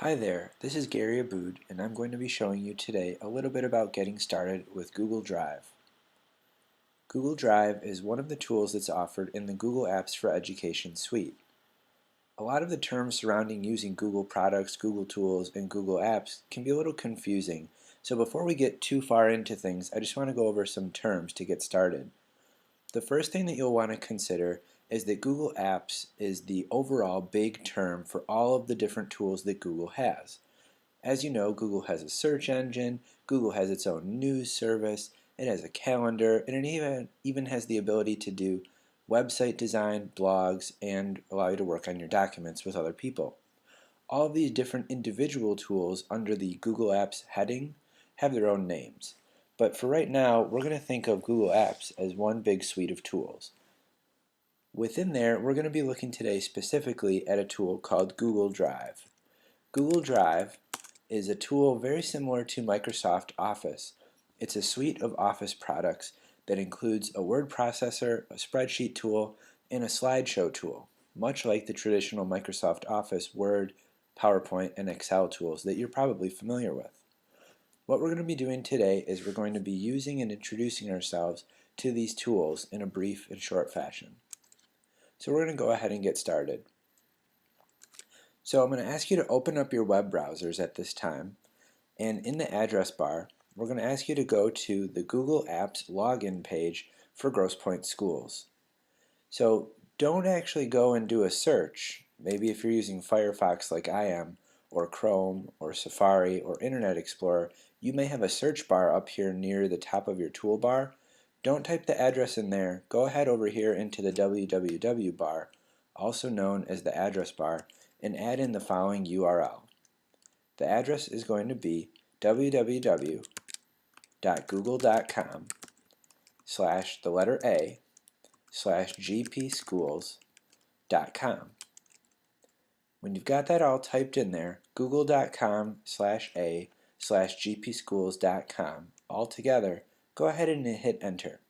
Hi there, this is Gary Abood, and I'm going to be showing you today a little bit about getting started with Google Drive. Google Drive is one of the tools that's offered in the Google Apps for Education suite. A lot of the terms surrounding using Google products, Google tools, and Google Apps can be a little confusing, so before we get too far into things, I just want to go over some terms to get started. The first thing that you'll want to consider is that Google Apps is the overall big term for all of the different tools that Google has. As you know, Google has a search engine, Google has its own news service, it has a calendar, and it even has the ability to do website design, blogs, and allow you to work on your documents with other people. All of these different individual tools under the Google Apps heading have their own names. But for right now, we're going to think of Google Apps as one big suite of tools. Within there, we're going to be looking today specifically at a tool called Google Drive. Google Drive is a tool very similar to Microsoft Office. It's a suite of Office products that includes a word processor, a spreadsheet tool, and a slideshow tool, much like the traditional Microsoft Office Word, PowerPoint, and Excel tools that you're probably familiar with. What we're going to be doing today is we're going to be using and introducing ourselves to these tools in a brief and short fashion. So we're going to go ahead and get started. So I'm going to ask you to open up your web browsers at this time, and in the address bar we're going to ask you to go to the Google Apps login page for Grosse Pointe Schools. So don't actually go and do a search. Maybe if you're using Firefox like I am, or Chrome, or Safari, or Internet Explorer, you may have a search bar up here near the top of your toolbar. Don't type the address in there. Go ahead over here into the www bar, also known as the address bar, and add in the following URL. The address is going to be www.google.com/A/gpschools.com. When you've got that all typed in there, google.com/A/gpschools.com all together, go ahead and hit enter.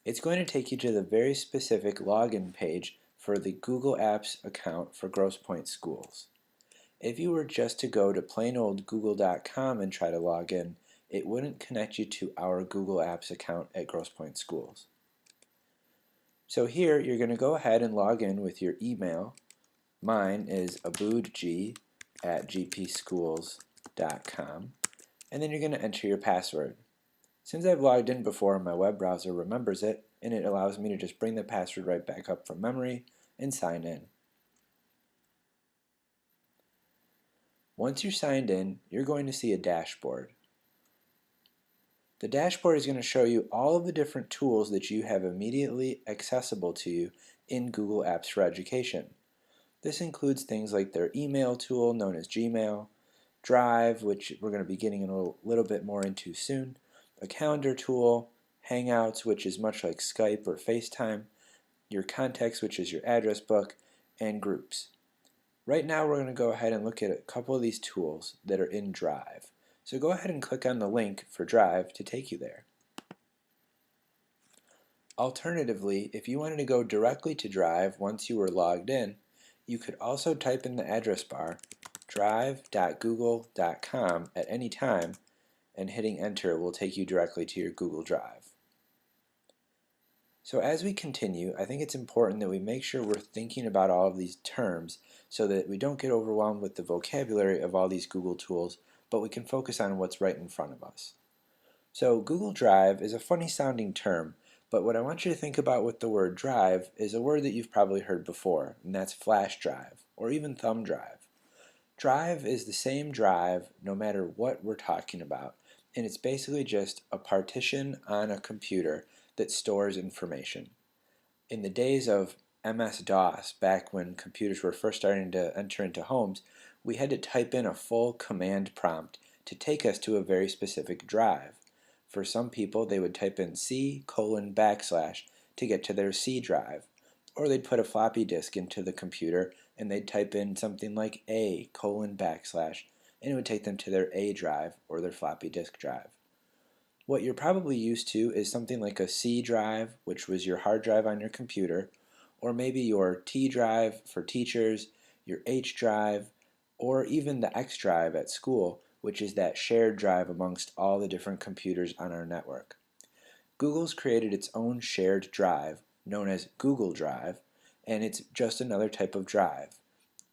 It's going to take you to the very specific login page for the Google Apps account for Grosse Pointe Schools. If you were just to go to plain old google.com and try to log in, it wouldn't connect you to our Google Apps account at Grosse Pointe Schools. So here you're going to go ahead and log in with your email. Mine is aboodg@gpschools.com, and then you're going to enter your password. Since I've logged in before, my web browser remembers it, and it allows me to just bring the password right back up from memory and sign in. Once you're signed in, you're going to see a dashboard. The dashboard is going to show you all of the different tools that you have immediately accessible to you in Google Apps for Education. This includes things like their email tool known as Gmail, Drive, which we're going to be getting a little bit more into soon, a calendar tool, Hangouts, which is much like Skype or FaceTime, your contacts, which is your address book, and groups. Right now we're going to go ahead and look at a couple of these tools that are in Drive. So go ahead and click on the link for Drive to take you there. Alternatively, if you wanted to go directly to Drive once you were logged in, you could also type in the address bar drive.google.com at any time, and hitting enter will take you directly to your Google Drive. So as we continue, I think it's important that we make sure we're thinking about all of these terms so that we don't get overwhelmed with the vocabulary of all these Google tools, but we can focus on what's right in front of us. So Google Drive is a funny sounding term, but what I want you to think about with the word drive is a word that you've probably heard before, and that's flash drive, or even thumb drive. Drive is the same drive no matter what we're talking about, and it's basically just a partition on a computer that stores information. In the days of MS-DOS, back when computers were first starting to enter into homes, we had to type in a full command prompt to take us to a very specific drive. For some people, they would type in C:/ to get to their C drive, or they'd put a floppy disk into the computer and they'd type in something like A:/ and it would take them to their A drive or their floppy disk drive. What you're probably used to is something like a C drive, which was your hard drive on your computer, or maybe your T drive for teachers, your H drive, or even the X drive at school, which is that shared drive amongst all the different computers on our network. Google's created its own shared drive, known as Google Drive, and it's just another type of drive.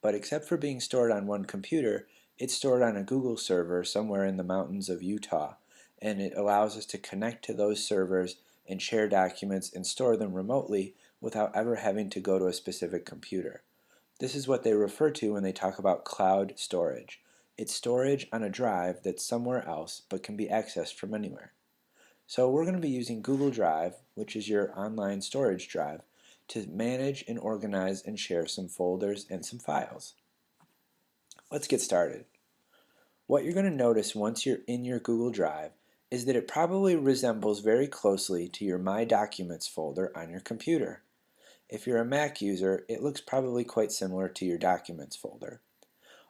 But except for being stored on one computer, it's stored on a Google server somewhere in the mountains of Utah, and it allows us to connect to those servers and share documents and store them remotely without ever having to go to a specific computer. This is what they refer to when they talk about cloud storage. It's storage on a drive that's somewhere else but can be accessed from anywhere. So we're going to be using Google Drive, which is your online storage drive, to manage and organize and share some folders and some files. Let's get started. What you're going to notice once you're in your Google Drive is that it probably resembles very closely to your My Documents folder on your computer. If you're a Mac user, it looks probably quite similar to your Documents folder.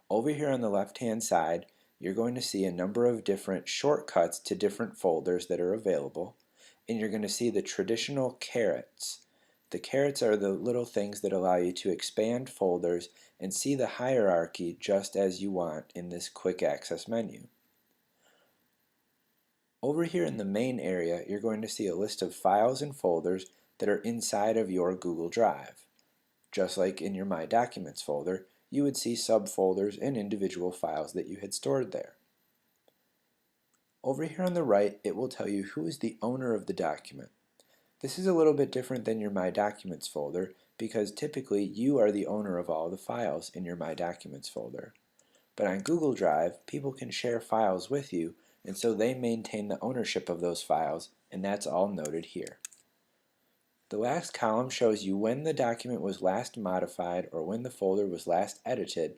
Over here on the left-hand side, you're going to see a number of different shortcuts to different folders that are available, and you're going to see the traditional carets. The carets are the little things that allow you to expand folders and see the hierarchy just as you want in this quick access menu. Over here in the main area, you're going to see a list of files and folders that are inside of your Google Drive. Just like in your My Documents folder, you would see subfolders and individual files that you had stored there. Over here on the right, it will tell you who is the owner of the document. This is a little bit different than your My Documents folder because typically you are the owner of all the files in your My Documents folder. But on Google Drive, people can share files with you, and so they maintain the ownership of those files, and that's all noted here. The last column shows you when the document was last modified or when the folder was last edited,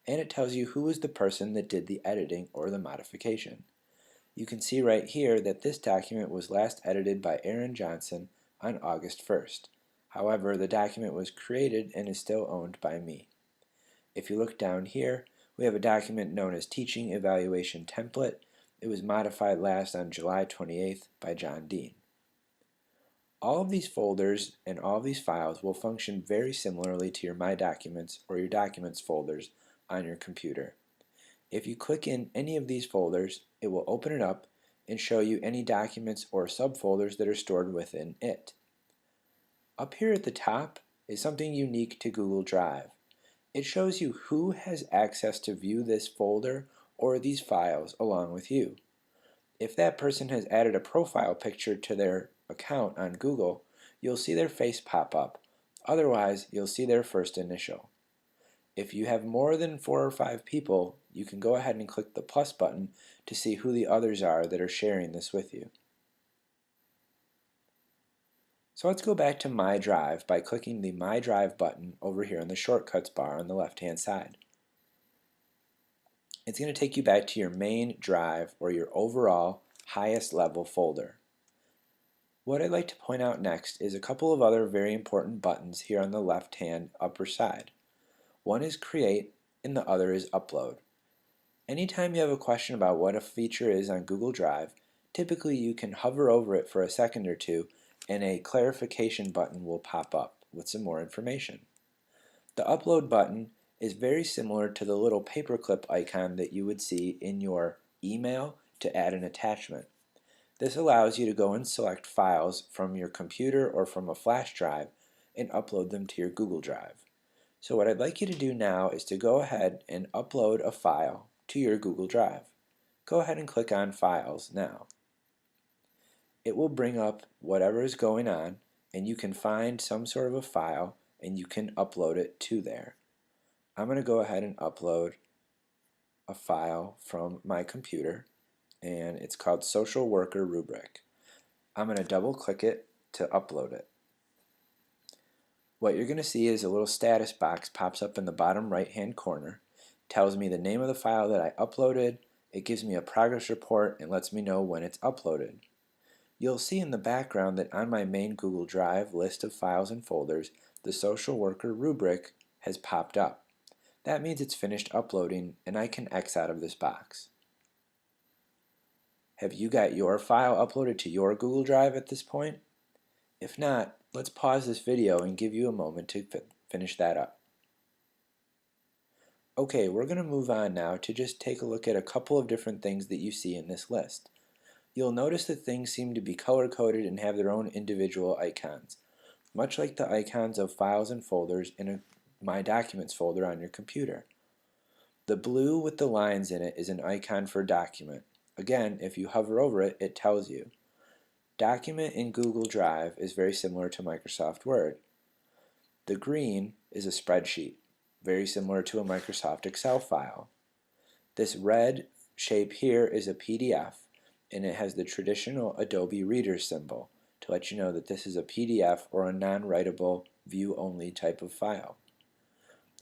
and it tells you who was the person that did the editing or the modification. You can see right here that this document was last edited by Aaron Johnson on August 1st. However, the document was created and is still owned by me. If you look down here, we have a document known as Teaching Evaluation Template. It was modified last on July 28th by John Dean. All of these folders and all of these files will function very similarly to your My Documents or your Documents folders on your computer. If you click in any of these folders, it will open it up and show you any documents or subfolders that are stored within it. Up here at the top is something unique to Google Drive. It shows you who has access to view this folder or these files along with you. If that person has added a profile picture to their account on Google, you'll see their face pop up. Otherwise, you'll see their first initial. If you have more than 4 or 5 people, you can go ahead and click the plus button to see who the others are that are sharing this with you. So let's go back to My Drive by clicking the My Drive button over here in the shortcuts bar on the left-hand side. It's going to take you back to your main drive or your overall highest level folder. What I'd like to point out next is a couple of other very important buttons here on the left-hand upper side. One is Create and the other is Upload. Anytime you have a question about what a feature is on Google Drive, typically you can hover over it for a second or two and a clarification button will pop up with some more information. The Upload button is very similar to the little paperclip icon that you would see in your email to add an attachment. This allows you to go and select files from your computer or from a flash drive and upload them to your Google Drive. So what I'd like you to do now is to go ahead and upload a file to your Google Drive. Go ahead and click on Files now. It will bring up whatever is going on and you can find some sort of a file and you can upload it to there. I'm going to go ahead and upload a file from my computer and it's called Social Worker Rubric. I'm going to double click it to upload it. What you're going to see is a little status box pops up in the bottom right hand corner, tells me the name of the file that I uploaded, it gives me a progress report and lets me know when it's uploaded. You'll see in the background that on my main Google Drive list of files and folders, the Social Worker Rubric has popped up. That means it's finished uploading and I can X out of this box. Have you got your file uploaded to your Google Drive at this point? If not, let's pause this video and give you a moment to finish that up. Okay, we're going to move on now to just take a look at a couple of different things that you see in this list. You'll notice that things seem to be color-coded and have their own individual icons, much like the icons of files and folders in a My Documents folder on your computer. The blue with the lines in it is an icon for document. Again, if you hover over it, it tells you. Document in Google Drive is very similar to Microsoft Word. The green is a spreadsheet, very similar to a Microsoft Excel file. This red shape here is a PDF, and it has the traditional Adobe Reader symbol to let you know that this is a PDF or a non-writable, view-only type of file.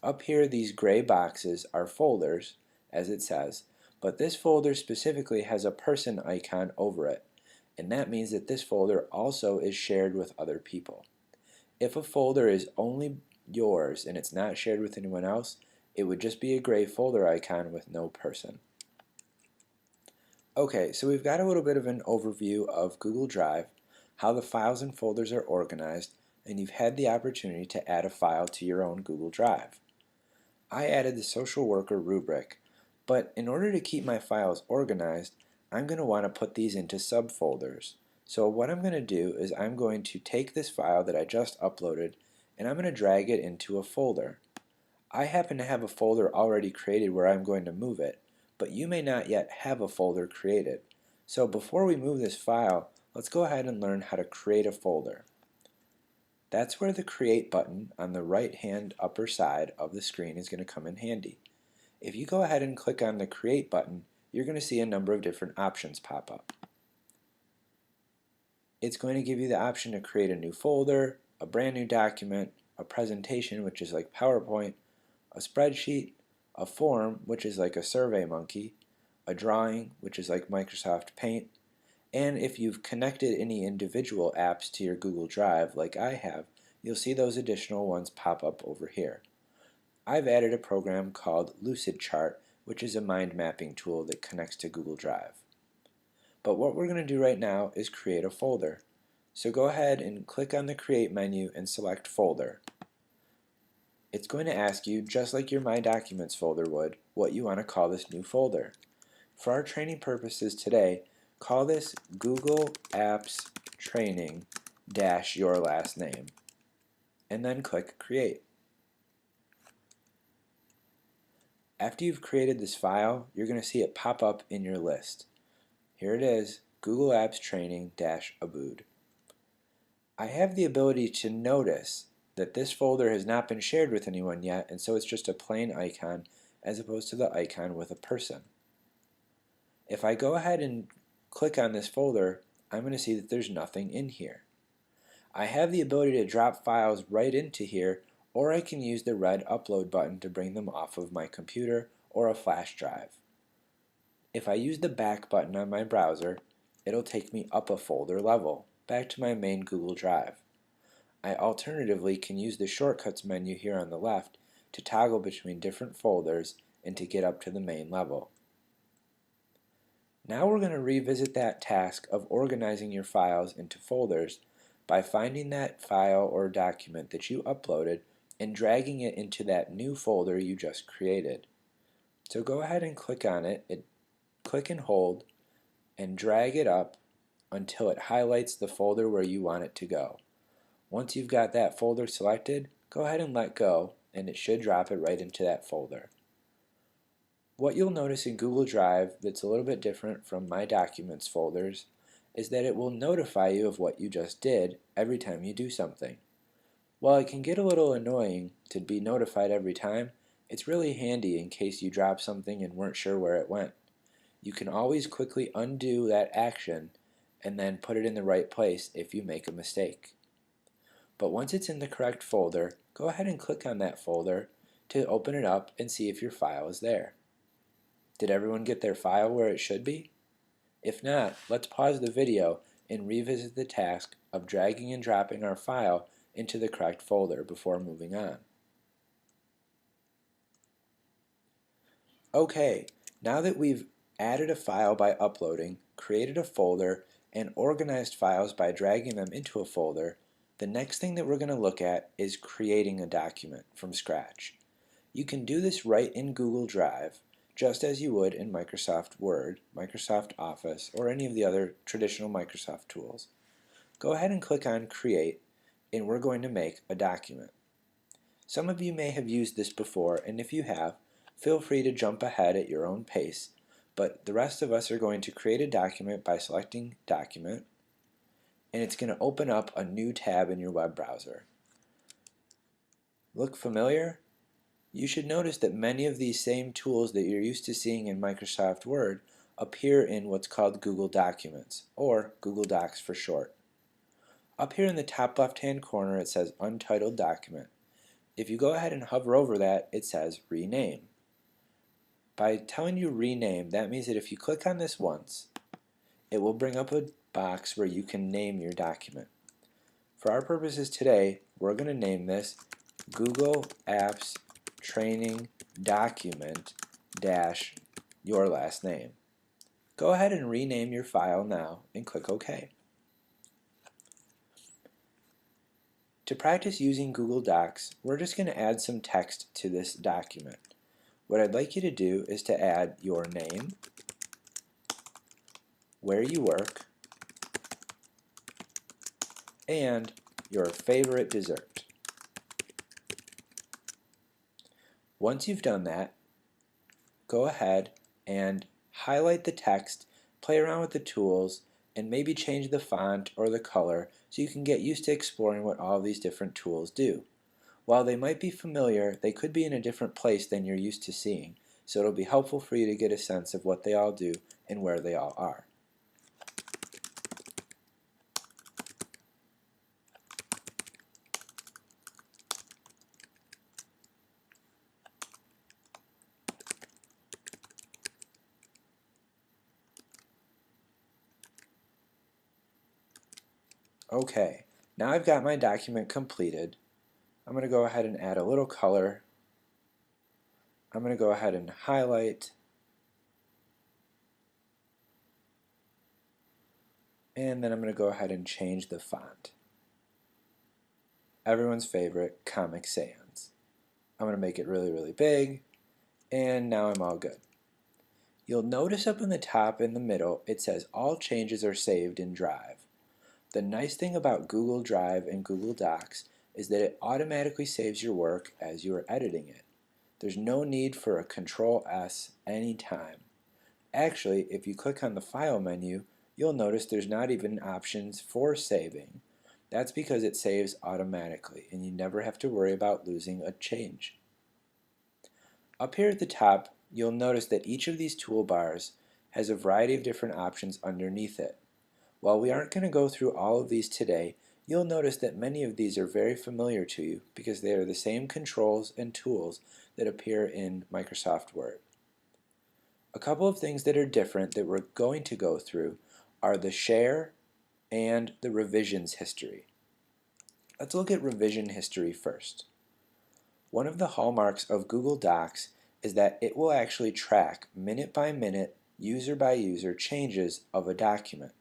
Up here, these gray boxes are folders, as it says, but this folder specifically has a person icon over it, and that means that this folder also is shared with other people. If a folder is only yours and it's not shared with anyone else, it would just be a gray folder icon with no person. Okay, so we've got a little bit of an overview of Google Drive, how the files and folders are organized, and you've had the opportunity to add a file to your own Google Drive. I added the social worker rubric, but in order to keep my files organized, I'm going to want to put these into subfolders. So what I'm going to do is I'm going to take this file that I just uploaded and I'm going to drag it into a folder. I happen to have a folder already created where I'm going to move it, but you may not yet have a folder created. So before we move this file, let's go ahead and learn how to create a folder. That's where the Create button on the right-hand upper side of the screen is going to come in handy. If you go ahead and click on the Create button, you're going to see a number of different options pop up. It's going to give you the option to create a new folder, a brand new document, a presentation, which is like PowerPoint, a spreadsheet, a form, which is like a SurveyMonkey, a drawing, which is like Microsoft Paint, and if you've connected any individual apps to your Google Drive like I have, you'll see those additional ones pop up over here. I've added a program called LucidChart, which is a mind mapping tool that connects to Google Drive. But what we're going to do right now is create a folder. So go ahead and click on the Create menu and select Folder. It's going to ask you, just like your My Documents folder would, what you want to call this new folder. For our training purposes today, call this Google Apps Training - your last name, and then click Create. After you've created this file, you're going to see it pop up in your list. Here it is, Google Apps Training - Abood. I have the ability to notice that this folder has not been shared with anyone yet, and so it's just a plain icon as opposed to the icon with a person. If I go ahead and click on this folder, I'm going to see that there's nothing in here. I have the ability to drop files right into here, or I can use the red upload button to bring them off of my computer or a flash drive. If I use the back button on my browser, it'll take me up a folder level, back to my main Google Drive. I alternatively can use the shortcuts menu here on the left to toggle between different folders and to get up to the main level. Now we're going to revisit that task of organizing your files into folders by finding that file or document that you uploaded and dragging it into that new folder you just created. So go ahead and click on it, click and hold, and drag it up until it highlights the folder where you want it to go. Once you've got that folder selected, go ahead and let go, and it should drop it right into that folder. What you'll notice in Google Drive that's a little bit different from My Documents folders is that it will notify you of what you just did every time you do something. While it can get a little annoying to be notified every time, it's really handy in case you dropped something and weren't sure where it went. You can always quickly undo that action and then put it in the right place if you make a mistake. But once it's in the correct folder, go ahead and click on that folder to open it up and see if your file is there. Did everyone get their file where it should be? If not, let's pause the video and revisit the task of dragging and dropping our file into the correct folder before moving on. Okay, now that we've added a file by uploading, created a folder, and organized files by dragging them into a folder, the next thing that we're going to look at is creating a document from scratch. You can do this right in Google Drive, just as you would in Microsoft Word, Microsoft Office, or any of the other traditional Microsoft tools. Go ahead and click on Create, and we're going to make a document. Some of you may have used this before, and if you have, feel free to jump ahead at your own pace, but the rest of us are going to create a document by selecting Document, and it's going to open up a new tab in your web browser. Look familiar? You should notice that many of these same tools that you're used to seeing in Microsoft Word appear in what's called Google Documents, or Google Docs for short. Up here in the top left-hand corner it says Untitled Document. If you go ahead and hover over that, it says Rename. By telling you Rename, that means that if you click on this once, it will bring up a box where you can name your document. For our purposes today, we're going to name this Google Apps Training Document dash your last name. Go ahead and rename your file now and click OK. To practice using Google Docs, we're just going to add some text to this document. What I'd like you to do is to add your name, where you work, and your favorite dessert. Once you've done that, go ahead and highlight the text, play around with the tools, and maybe change the font or the color so you can get used to exploring what all of these different tools do. While they might be familiar, they could be in a different place than you're used to seeing, so it'll be helpful for you to get a sense of what they all do and where they all are. Okay, now I've got my document completed. I'm going to go ahead and add a little color. I'm going to go ahead and highlight, and then I'm going to go ahead and change the font. Everyone's favorite, Comic Sans. I'm going to make it really big, and now I'm all good. You'll notice up in the top in the middle it says all changes are saved in Drive. The nice thing about Google Drive and Google Docs is that it automatically saves your work as you are editing it. There's no need for a Control-S anytime. Actually, if you click on the File menu, you'll notice there's not even options for saving. That's because it saves automatically, and you never have to worry about losing a change. Up here at the top, you'll notice that each of these toolbars has a variety of different options underneath it. While we aren't going to go through all of these today, you'll notice that many of these are very familiar to you because they are the same controls and tools that appear in Microsoft Word. A couple of things that are different that we're going to go through are the share and the revisions history. Let's look at revision history first. One of the hallmarks of Google Docs is that it will actually track minute by minute, user by user changes of a document.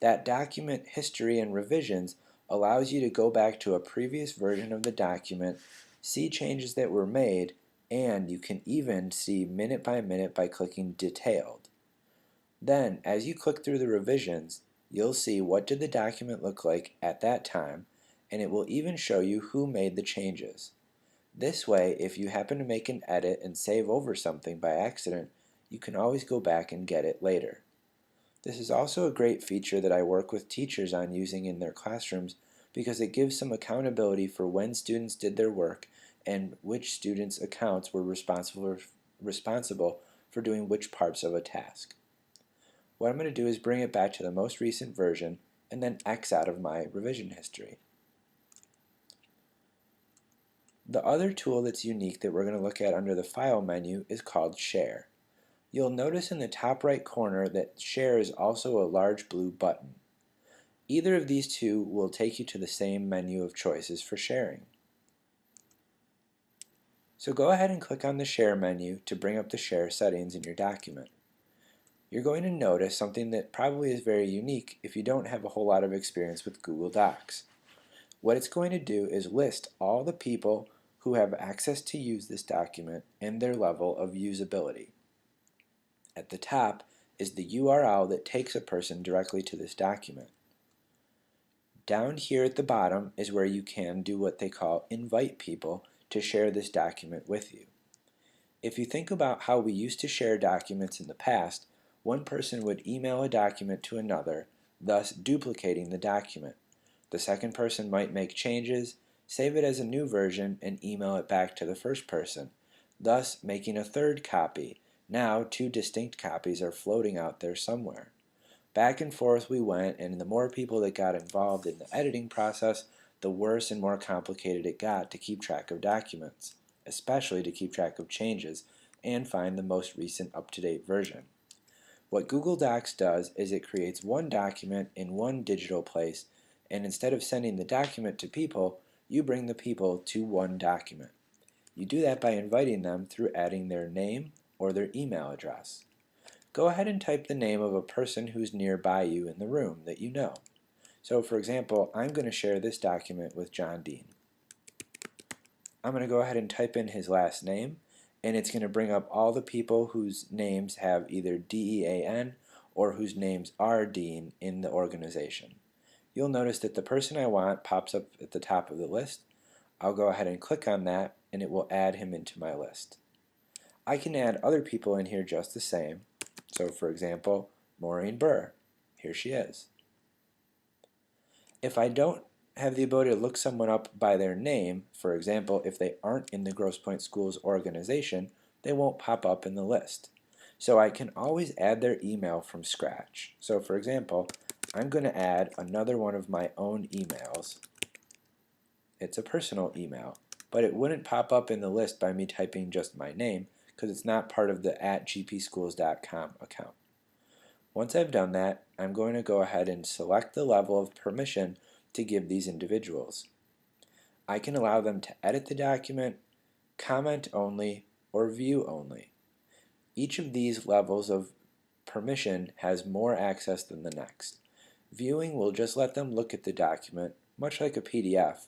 That document history and revisions allows you to go back to a previous version of the document, see changes that were made, and you can even see minute by clicking Detailed. Then, as you click through the revisions, you'll see what did the document look like at that time, and it will even show you who made the changes. This way, if you happen to make an edit and save over something by accident, you can always go back and get it later. This is also a great feature that I work with teachers on using in their classrooms because it gives some accountability for when students did their work and which students' accounts were responsible for doing which parts of a task. What I'm going to do is bring it back to the most recent version and then X out of my revision history. The other tool that's unique that we're going to look at under the File menu is called Share. You'll notice in the top right corner that Share is also a large blue button. Either of these two will take you to the same menu of choices for sharing. So go ahead and click on the Share menu to bring up the share settings in your document. You're going to notice something that probably is very unique if you don't have a whole lot of experience with Google Docs. What it's going to do is list all the people who have access to use this document and their level of usability. At the top is the URL that takes a person directly to this document. Down here at the bottom is where you can do what they call invite people to share this document with you. If you think about how we used to share documents in the past, one person would email a document to another, thus duplicating the document. The second person might make changes, save it as a new version, and email it back to the first person, thus making a third copy. Now two distinct copies are floating out there somewhere. Back and forth we went, and the more people that got involved in the editing process, the worse and more complicated it got to keep track of documents, especially to keep track of changes and find the most recent up-to-date version. What Google Docs does is it creates one document in one digital place, and instead of sending the document to people, you bring the people to one document. You do that by inviting them through adding their name or their email address. Go ahead and type the name of a person who's nearby you in the room that you know. So for example, I'm going to share this document with John Dean. I'm going to go ahead and type in his last name, and it's going to bring up all the people whose names have either DEAN or whose names are Dean in the organization. You'll notice that the person I want pops up at the top of the list. I'll go ahead and click on that, and it will add him into my list. I can add other people in here just the same. So for example, Maureen Burr, here she is. If I don't have the ability to look someone up by their name, for example, if they aren't in the Grosse Pointe Schools organization, they won't pop up in the list. So I can always add their email from scratch. So for example, I'm going to add another one of my own emails. It's a personal email, but it wouldn't pop up in the list by me typing just my name, because it's not part of the @gpschools.com account. Once I've done that, I'm going to go ahead and select the level of permission to give these individuals. I can allow them to edit the document, comment only, or view only. Each of these levels of permission has more access than the next. Viewing will just let them look at the document, much like a PDF.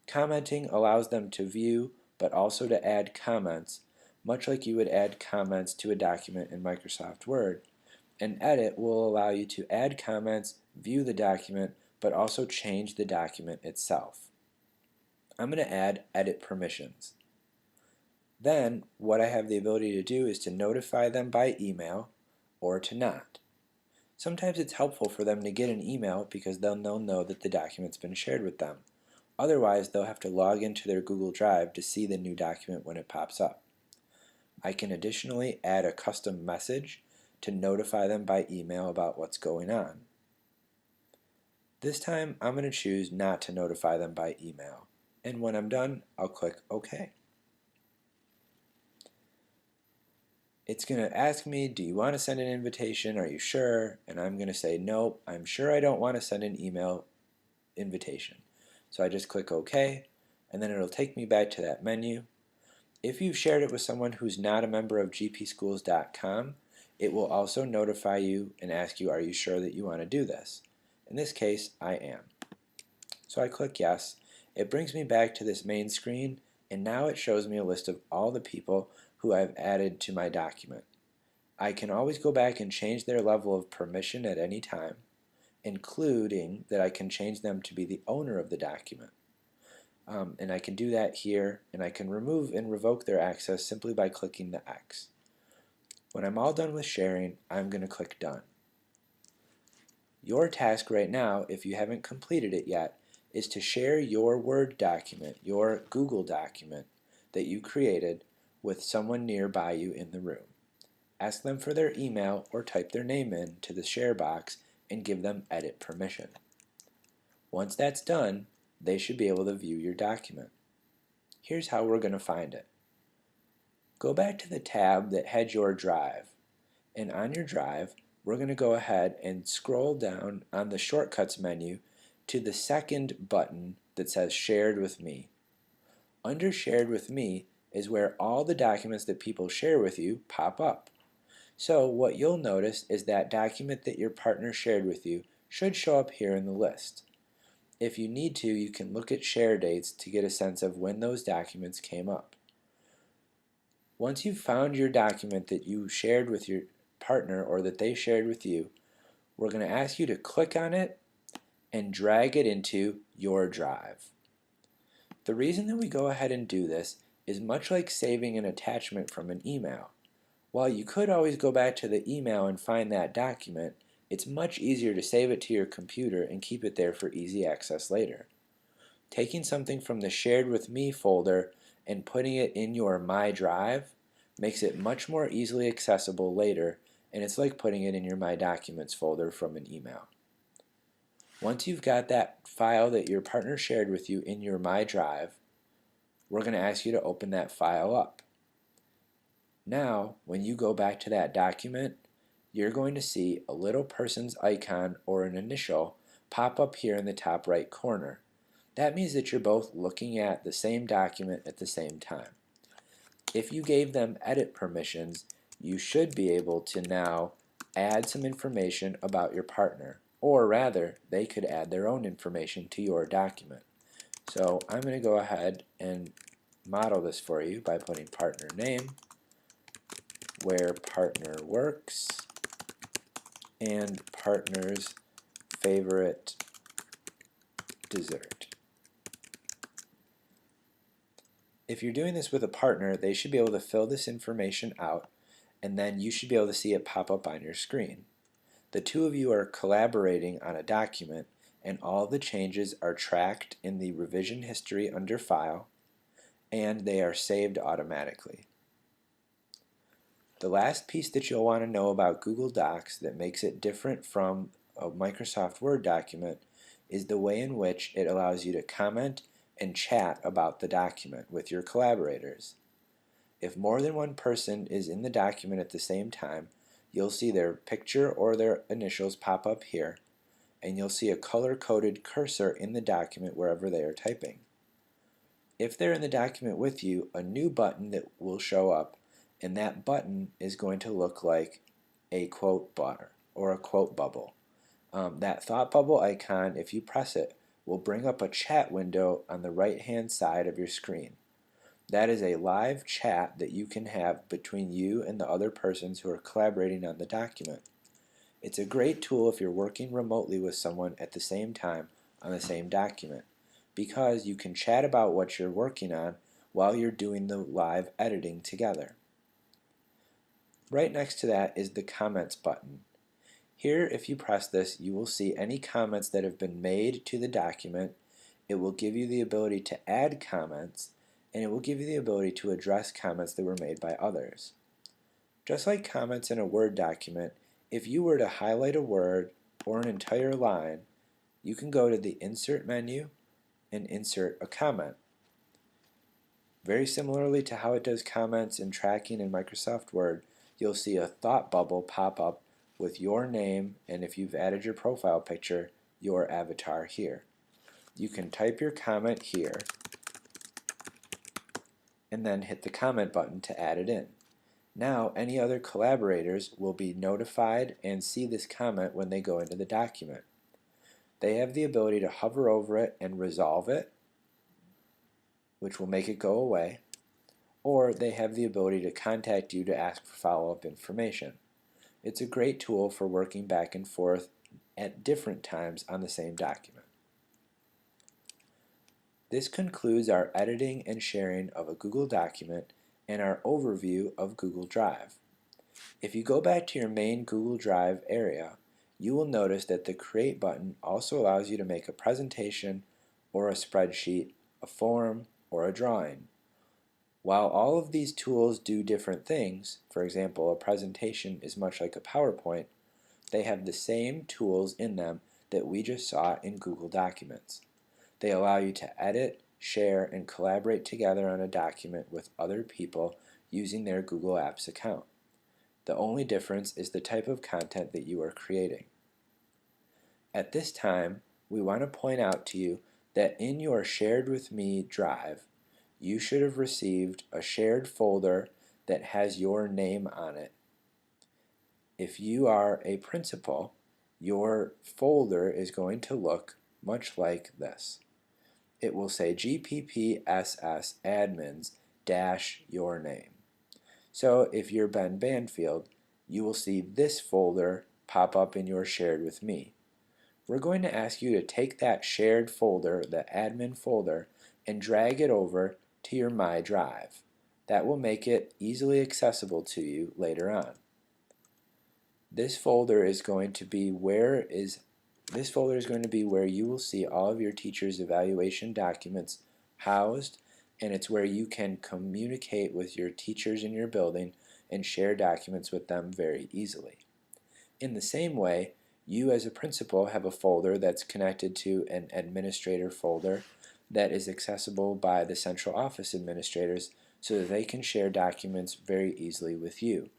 Commenting allows them to view, but also to add comments, much like you would add comments to a document in Microsoft Word. And edit will allow you to add comments, view the document, but also change the document itself. I'm going to add edit permissions. Then what I have the ability to do is to notify them by email or to not. Sometimes it's helpful for them to get an email because then they'll know that the document's been shared with them. Otherwise, they'll have to log into their Google Drive to see the new document when it pops up. I can additionally add a custom message to notify them by email about what's going on. This time I'm going to choose not to notify them by email, and when I'm done I'll click OK. It's going to ask me, do you want to send an invitation, are you sure? And I'm going to say nope, I'm sure I don't want to send an email invitation. So I just click OK, and then it'll take me back to that menu. If you've shared it with someone who's not a member of gpschools.com, it will also notify you and ask you, are you sure that you want to do this? In this case, I am. So I click yes. It brings me back to this main screen, and now it shows me a list of all the people who I've added to my document. I can always go back and change their level of permission at any time, including that I can change them to be the owner of the document. And I can do that here, and I can remove and revoke their access simply by clicking the X. When I'm all done with sharing, I'm going to click Done. Your task right now, if you haven't completed it yet, is to share your Word document, your Google document that you created with someone nearby you in the room. Ask them for their email or type their name in to the share box and give them edit permission. Once that's done, they should be able to view your document. Here's how we're going to find it. Go back to the tab that had your drive, and on your drive we're going to go ahead and scroll down on the shortcuts menu to the second button that says Shared with Me. Under Shared with Me is where all the documents that people share with you pop up. So what you'll notice is that document that your partner shared with you should show up here in the list. If you need to, you can look at share dates to get a sense of when those documents came up. Once you've found your document that you shared with your partner or that they shared with you, we're going to ask you to click on it and drag it into your drive. The reason that we go ahead and do this is much like saving an attachment from an email. While you could always go back to the email and find that document, it's much easier to save it to your computer and keep it there for easy access later. Taking something from the Shared With Me folder and putting it in your My Drive makes it much more easily accessible later, and it's like putting it in your My Documents folder from an email. Once you've got that file that your partner shared with you in your My Drive, we're going to ask you to open that file up. Now, when you go back to that document, you're going to see a little person's icon or an initial pop up here in the top right corner. That means that you're both looking at the same document at the same time. If you gave them edit permissions, you should be able to now add some information about your partner, or rather, they could add their own information to your document. So I'm going to go ahead and model this for you by putting partner name, where partner works, and partner's favorite dessert. If you're doing this with a partner, they should be able to fill this information out, and then you should be able to see it pop up on your screen. The two of you are collaborating on a document, and all the changes are tracked in the revision history under File, and they are saved automatically. The last piece that you'll want to know about Google Docs that makes it different from a Microsoft Word document is the way in which it allows you to comment and chat about the document with your collaborators. If more than one person is in the document at the same time, you'll see their picture or their initials pop up here, and you'll see a color-coded cursor in the document wherever they are typing. If they're in the document with you, a new button that will show up, and that button is going to look like a quote bar or a quote bubble. That thought bubble icon, if you press it, will bring up a chat window on the right hand side of your screen. That is a live chat that you can have between you and the other persons who are collaborating on the document. It's a great tool if you're working remotely with someone at the same time on the same document, because you can chat about what you're working on while you're doing the live editing together. Right next to that is the Comments button. Here, if you press this, you will see any comments that have been made to the document. It will give you the ability to add comments, and it will give you the ability to address comments that were made by others. Just like comments in a Word document, if you were to highlight a word or an entire line, you can go to the Insert menu and insert a comment. Very similarly to how it does comments and tracking in Microsoft Word, you'll see a thought bubble pop up with your name, and if you've added your profile picture, your avatar here. You can type your comment here and then hit the comment button to add it in. Now any other collaborators will be notified and see this comment when they go into the document. They have the ability to hover over it and resolve it, which will make it go away, or they have the ability to contact you to ask for follow-up information. It's a great tool for working back and forth at different times on the same document. This concludes our editing and sharing of a Google document and our overview of Google Drive. If you go back to your main Google Drive area, you will notice that the Create button also allows you to make a presentation or a spreadsheet, a form, or a drawing. While all of these tools do different things, for example, a presentation is much like a PowerPoint, they have the same tools in them that we just saw in Google Documents. They allow you to edit, share, and collaborate together on a document with other people using their Google Apps account. The only difference is the type of content that you are creating. At this time, we want to point out to you that in your Shared With Me drive, you should have received a shared folder that has your name on it. If you are a principal, your folder is going to look much like this. It will say GPPSS admins dash your name. So if you're Ben Banfield, you will see this folder pop up in your shared with me. We're going to ask you to take that shared folder, the admin folder, and drag it over to your My Drive. That will make it easily accessible to you later on. This folder is going to be where you will see all of your teachers' evaluation documents housed, and it's where you can communicate with your teachers in your building and share documents with them very easily. In the same way, you as a principal have a folder that's connected to an administrator folder that is accessible by the central office administrators so that they can share documents very easily with you.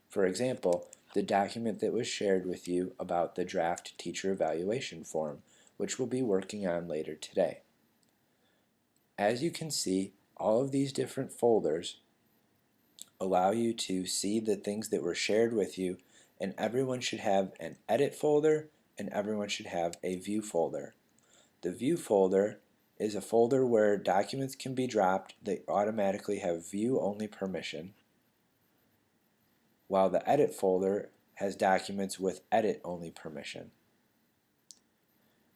For example, the document that was shared with you about the draft teacher evaluation form, which we'll be working on later today. As you can see, all of these different folders allow you to see the things that were shared with you, and everyone should have an edit folder and everyone should have a view folder. The view folder is a folder where documents can be dropped that automatically have view only permission, while the edit folder has documents with edit only permission.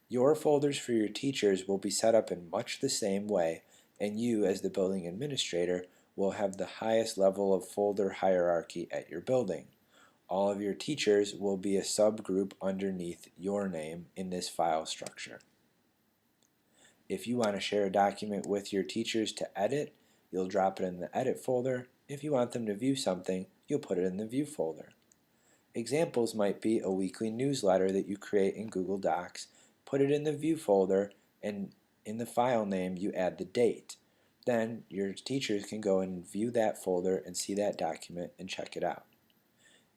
Your folders for your teachers will be set up in much the same way, and you as the building administrator will have the highest level of folder hierarchy at your building. All of your teachers will be a subgroup underneath your name in this file structure. If you want to share a document with your teachers to edit, you'll drop it in the edit folder. If you want them to view something, you'll put it in the view folder. Examples might be a weekly newsletter that you create in Google Docs. Put it in the view folder, and in the file name you add the date. Then your teachers can go and view that folder and see that document and check it out.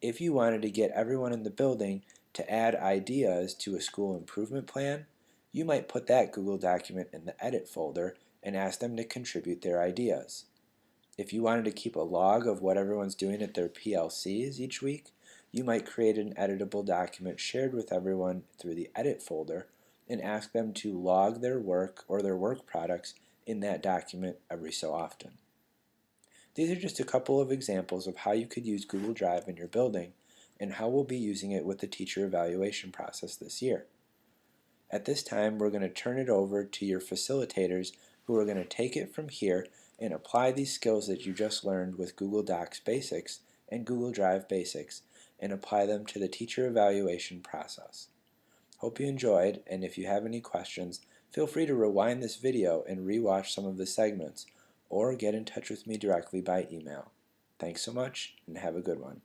If you wanted to get everyone in the building to add ideas to a school improvement plan, you might put that Google document in the edit folder and ask them to contribute their ideas. If you wanted to keep a log of what everyone's doing at their PLCs each week, you might create an editable document shared with everyone through the edit folder and ask them to log their work or their work products in that document every so often. These are just a couple of examples of how you could use Google Drive in your building and how we'll be using it with the teacher evaluation process this year. At this time, we're going to turn it over to your facilitators who are going to take it from here and apply these skills that you just learned with Google Docs Basics and Google Drive Basics and apply them to the teacher evaluation process. Hope you enjoyed, and if you have any questions, feel free to rewind this video and rewatch some of the segments, or get in touch with me directly by email. Thanks so much, and have a good one.